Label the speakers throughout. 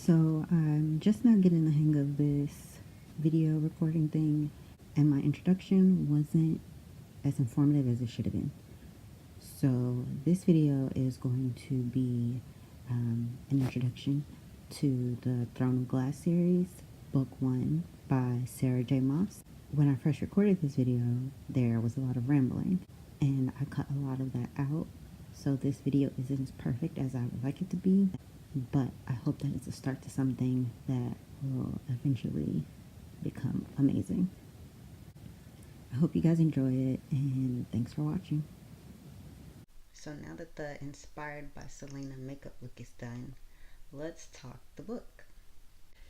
Speaker 1: So I'm just now getting the hang of this video recording thing, and my introduction wasn't as informative as it should have been. So this video is going to be an introduction to the Throne of Glass series, Book 1 by Sarah J. Maas. When I first recorded this video, there was a lot of rambling, and I cut a lot of that out. So this video isn't as perfect as I would like it to be, but I hope that it's a start to something that will eventually become amazing. I hope you guys enjoy it, and thanks for watching. So now that the Inspired by Selena makeup look is done, let's talk the book.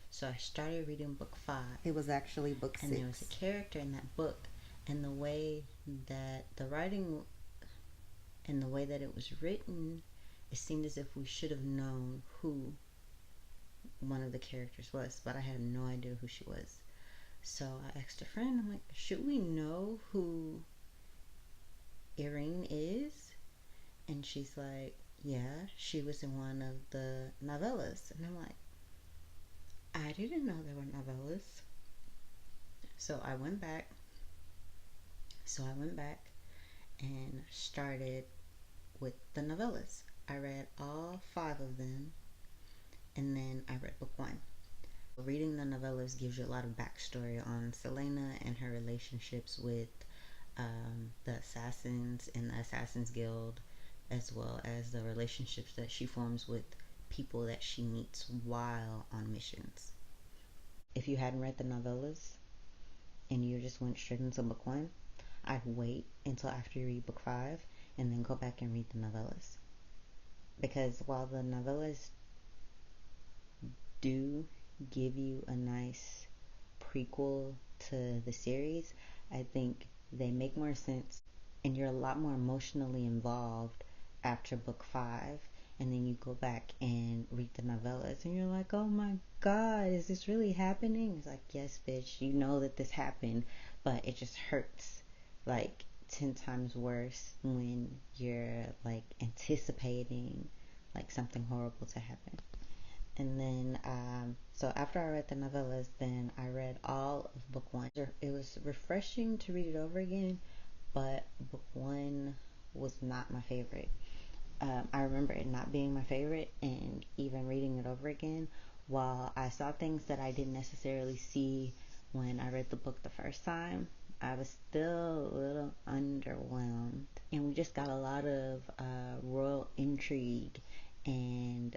Speaker 1: So I started reading book 5.
Speaker 2: It was actually book 6.
Speaker 1: And there was a character in that book, and the way that the writing and the way that it was written, it seemed as if we should have known who one of the characters was, but I had no idea who she was. So I asked a friend, I'm like, should we know who Irene is? And she's like, yeah, she was in one of the novellas. And I'm like, I didn't know there were novellas. So I went back and started with the novellas. I read all 5 of them, and then I read book 1. Reading the novellas gives you a lot of backstory on Selena and her relationships with the assassins and the Assassins Guild, as well as the relationships that she forms with people that she meets while on missions. If you hadn't read the novellas and you just went straight into book 1, I'd wait until after you read book 5 and then go back and read the novellas. Because while the novellas do give you a nice prequel to the series, I think they make more sense and you're a lot more emotionally involved after book 5, and then you go back and read the novellas and you're like, oh my god, is this really happening? It's like, yes bitch, you know that this happened, but it just hurts like 10 times worse when you're like anticipating like something horrible to happen. And then so after I read the novellas, then I read all of book 1. It was refreshing to read it over again, but book 1 was not my favorite. I remember it not being my favorite, and even reading it over again, while I saw things that I didn't necessarily see when I read the book the first time, I was still a little underwhelmed. And we just got a lot of royal intrigue and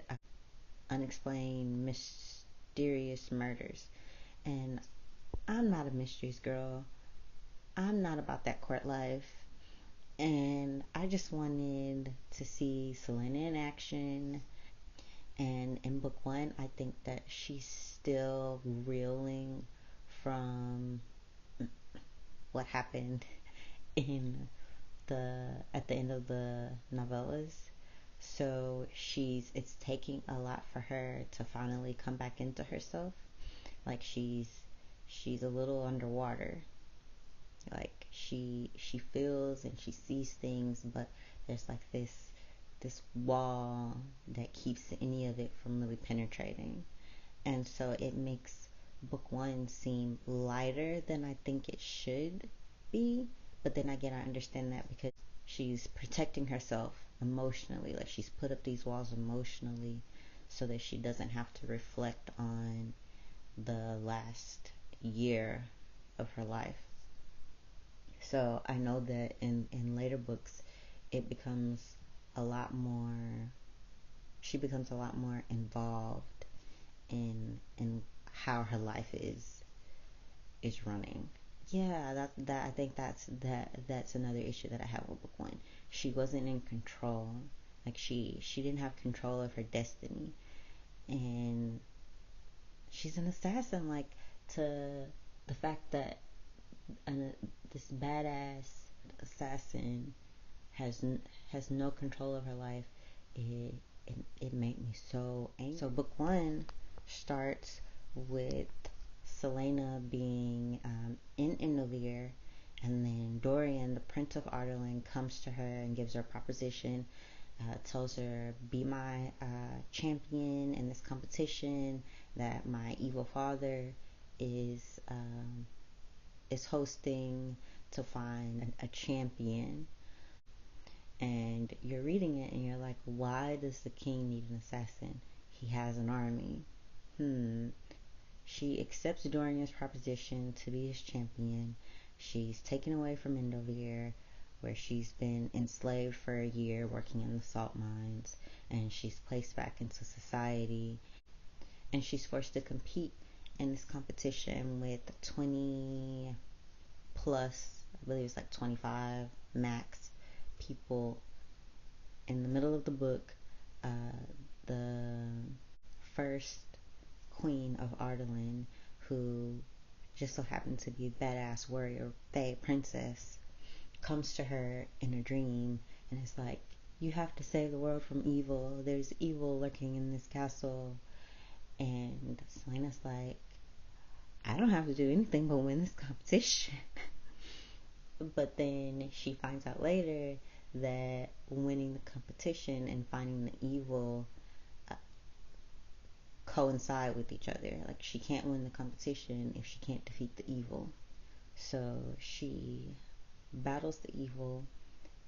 Speaker 1: unexplained mysterious murders. And I'm not a mysteries girl. I'm not about that court life. And I just wanted to see Selena in action. And in book 1, I think that she's still reeling from what happened in at the end of the novellas. So it's taking a lot for her to finally come back into herself. Like she's a little underwater. Like she feels and she sees things, but there's like this wall that keeps any of it from really penetrating. And so it makes book 1 seem lighter than I think it should be. But then again, I understand that because she's protecting herself emotionally. Like she's put up these walls emotionally so that she doesn't have to reflect on the last year of her life. So I know that in later books it becomes a lot more, she becomes a lot more involved in how her life is running. Yeah, that I think that's another issue that I have with book 1. She wasn't in control. Like she didn't have control of her destiny. And she's an assassin. Like, to the fact that this badass assassin has no control of her life, it made me so angry. So book 1 starts with Selena being in Innovir, and then Dorian, the Prince of Ardalan, comes to her and gives her a proposition tells her, be my champion in this competition that my evil father is hosting to find a champion. And you're reading it and you're like, why does the king need an assassin? He has an army. She accepts Dorian's proposition to be his champion. She's taken away from Endovir, where she's been enslaved for a year working in the salt mines, and she's placed back into society, and she's forced to compete in this competition with 20 plus, I believe it's like 25 max people. In the middle of the book, the first queen of Ardalan, who just so happened to be a badass warrior, fae princess, comes to her in a dream and is like, you have to save the world from evil. There's evil lurking in this castle. And Selena's like, I don't have to do anything but win this competition. But then she finds out later that winning the competition and finding the evil coincide with each other. Like, she can't win the competition if she can't defeat the evil. So she battles the evil,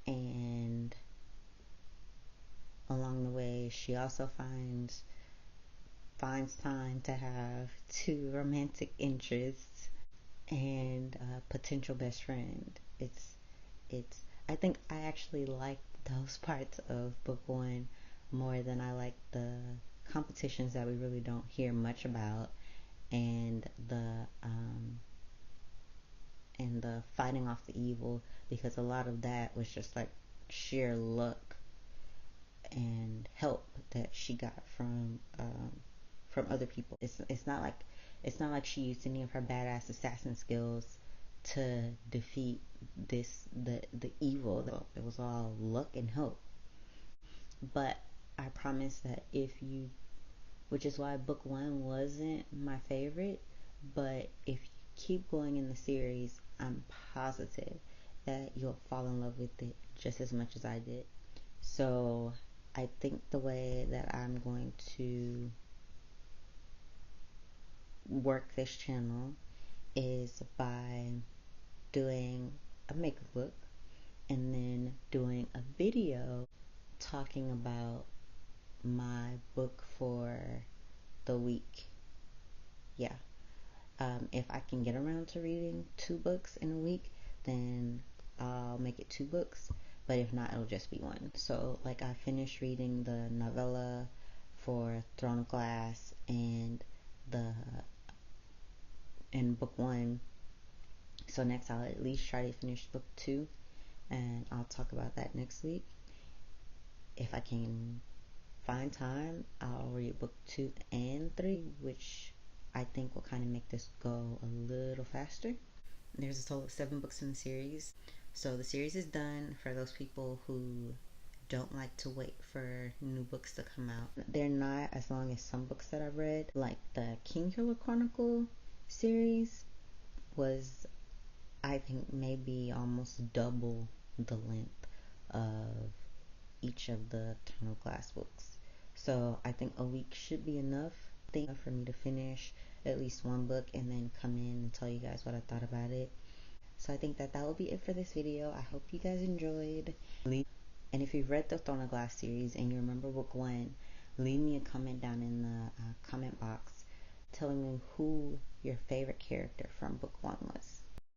Speaker 1: and along the way she also finds time to have two romantic interests and a potential best friend. It's I think I actually like those parts of book one more than I like the competitions that we really don't hear much about, and the fighting off the evil, because a lot of that was just like sheer luck and help that she got from other people. It's not like she used any of her badass assassin skills to defeat the evil. It was all luck and hope. But I promise that if you, which is why book one wasn't my favorite, but if you keep going in the series, I'm positive that you'll fall in love with it just as much as I did. So I think the way that I'm going to work this channel is by doing a makeup look and then doing a video talking about my book for the week. Yeah. If I can get around to reading 2 books in a week, then I'll make it 2 books. But if not, it'll just be 1. So, like, I finished reading the novella for Throne of Glass and book 1. So next I'll at least try to finish book 2, and I'll talk about that next week. If I can find time, I'll read book 2 and 3, which I think will kind of make this go a little faster. There's a total of 7 books in the series. So the series is done for those people who don't like to wait for new books to come out. They're not as long as some books that I've read. Like the Kingkiller Chronicle series was, I think, maybe almost double the length of each of the Throne of Glass books. So I think a week should be enough for me to finish at least 1 book and then come in and tell you guys what I thought about it. So I think that will be it for this video. I hope you guys enjoyed. And if you've read the Throne of Glass series and you remember book 1, leave me a comment down in the comment box telling me who your favorite character from book 1 was.